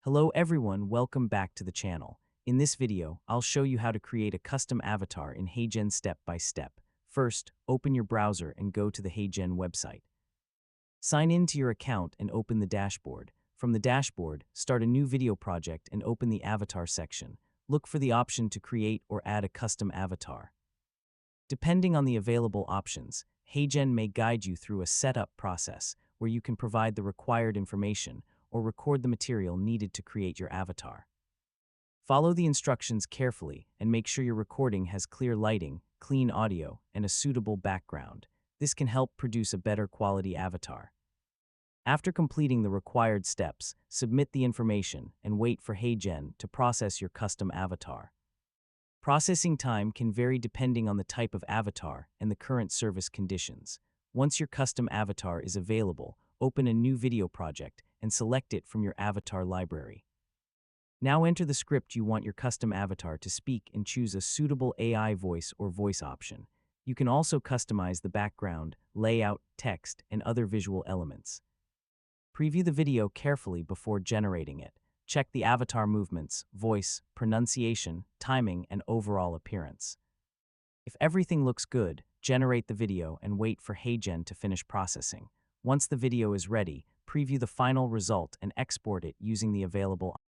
Hello everyone, welcome back to the channel. In this video, I'll show you how to create a custom avatar in HeyGen step by step. First, open your browser and go to the HeyGen website. Sign in to your account and open the dashboard. From the dashboard, start a new video project and open the avatar section. Look for the option to create or add a custom avatar. Depending on the available options, HeyGen may guide you through a setup process where you can provide the required information or record the material needed to create your avatar. Follow the instructions carefully and make sure your recording has clear lighting, clean audio, and a suitable background. This can help produce a better quality avatar. After completing the required steps, submit the information and wait for HeyGen to process your custom avatar. Processing time can vary depending on the type of avatar and the current service conditions. Once your custom avatar is available, open a new video project and select it from your avatar library. Now enter the script you want your custom avatar to speak and choose a suitable AI voice or voice option. You can also customize the background, layout, text, and other visual elements. Preview the video carefully before generating it. Check the avatar movements, voice, pronunciation, timing, and overall appearance. If everything looks good, generate the video and wait for HeyGen to finish processing. Once the video is ready, preview the final result and export it using the available